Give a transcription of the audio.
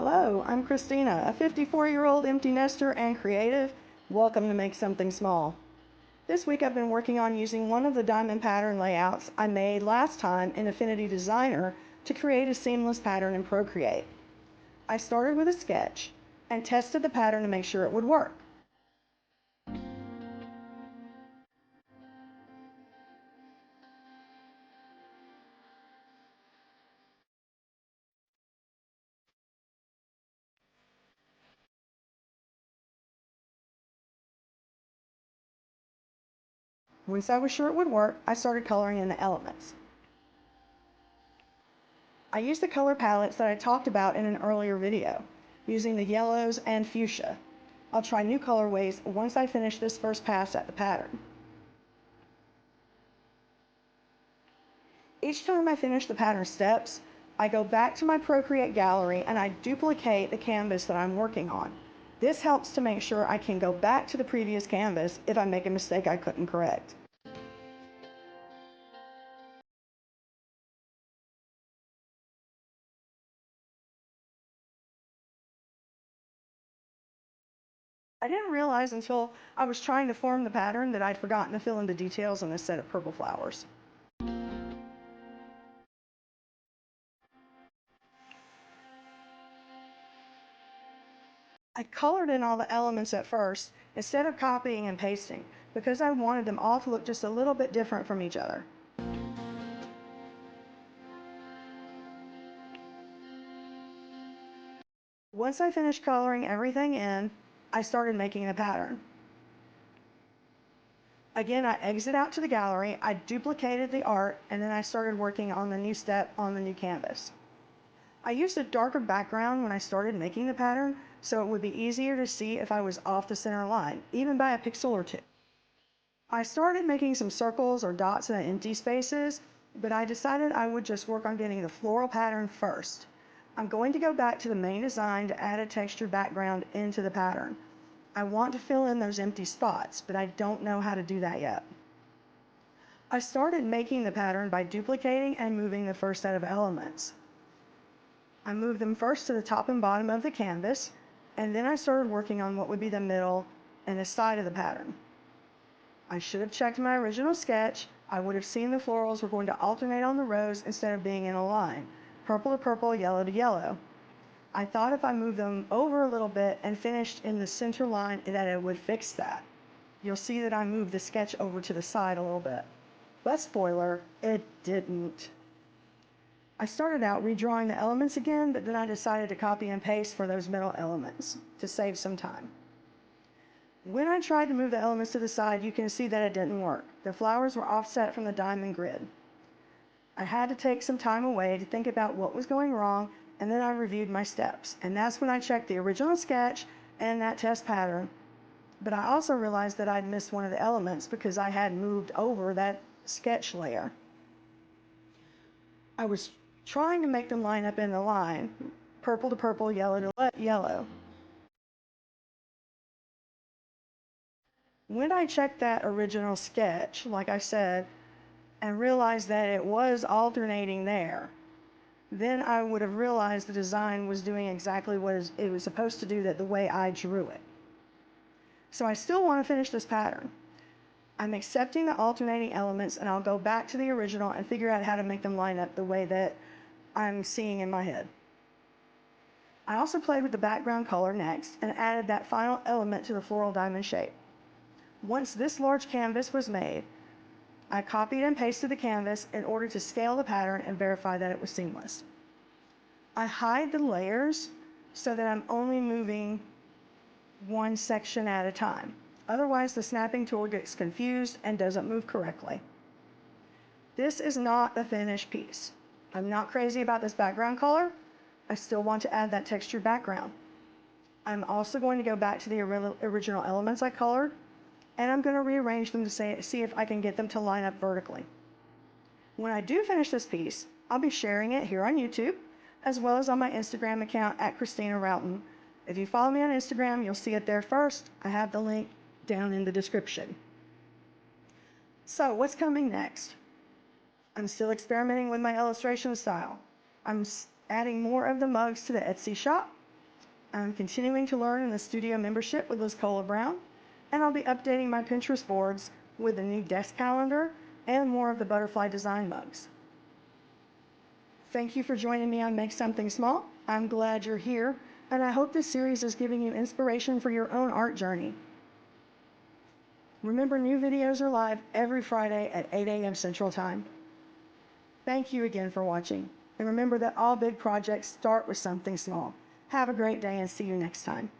Hello, I'm Christina, a 54-year-old empty nester and creative. Welcome to Make Something Small. This week I've been working on using one of the diamond pattern layouts I made last time in Affinity Designer to create a seamless pattern in Procreate. I started with a sketch and tested the pattern to make sure it would work. Once I was sure it would work, I started coloring in the elements. I used the color palettes that I talked about in an earlier video, using the yellows and fuchsia. I'll try new colorways once I finish this first pass at the pattern. Each time I finish the pattern steps, I go back to my Procreate gallery and I duplicate the canvas that I'm working on. This helps to make sure I can go back to the previous canvas if I make a mistake I couldn't correct. I didn't realize until I was trying to form the pattern that I'd forgotten to fill in the details on this set of purple flowers. I colored in all the elements at first instead of copying and pasting because I wanted them all to look just a little bit different from each other. Once I finished coloring everything in, I started making the pattern. Again, I exit out to the gallery, I duplicated the art, and then I started working on the new step on the new canvas. I used a darker background when I started making the pattern, so it would be easier to see if I was off the center line, even by a pixel or two. I started making some circles or dots in the empty spaces, but I decided I would just work on getting the floral pattern first. I'm going to go back to the main design to add a texture background into the pattern. I want to fill in those empty spots, but I don't know how to do that yet. I started making the pattern by duplicating and moving the first set of elements. I moved them first to the top and bottom of the canvas, and then I started working on what would be the middle and the side of the pattern. I should have checked my original sketch. I would have seen the florals were going to alternate on the rows instead of being in a line, purple to purple, yellow to yellow. I thought if I moved them over a little bit and finished in the center line that it would fix that. You'll see that I moved the sketch over to the side a little bit. But spoiler, it didn't. I started out redrawing the elements again, but then I decided to copy and paste for those middle elements to save some time. When I tried to move the elements to the side, you can see that it didn't work. The flowers were offset from the diamond grid. I had to take some time away to think about what was going wrong, and then I reviewed my steps. And that's when I checked the original sketch and that test pattern. But I also realized that I'd missed one of the elements because I had moved over that sketch layer. I was trying to make them line up in the line, purple to purple, yellow to yellow. When I checked that original sketch, like I said, and realized that it was alternating there, then I would have realized the design was doing exactly what it was supposed to do, that the way I drew it. So I still want to finish this pattern. I'm accepting the alternating elements, and I'll go back to the original and figure out how to make them line up the way that I'm seeing in my head. I also played with the background color next and added that final element to the floral diamond shape. Once this large canvas was made, I copied and pasted the canvas in order to scale the pattern and verify that it was seamless. I hide the layers so that I'm only moving one section at a time. Otherwise, the snapping tool gets confused and doesn't move correctly. This is not the finished piece. I'm not crazy about this background color. I still want to add that texture background. I'm also going to go back to the original elements I colored, and I'm going to rearrange them to see if I can get them to line up vertically. When I do finish this piece, I'll be sharing it here on YouTube, as well as on my Instagram account at Christina Roughton. If you follow me on Instagram, you'll see it there first. I have the link down in the description. So what's coming next? I'm still experimenting with my illustration style. I'm adding more of the mugs to the Etsy shop. I'm continuing to learn in the studio membership with Liz Cola Brown, and I'll be updating my Pinterest boards with a new desk calendar and more of the butterfly design mugs. Thank you for joining me on Make Something Small. I'm glad you're here, and I hope this series is giving you inspiration for your own art journey. Remember, new videos are live every Friday at 8 a.m. Central Time. Thank you again for watching, and remember that all big projects start with something small. Have a great day and see you next time.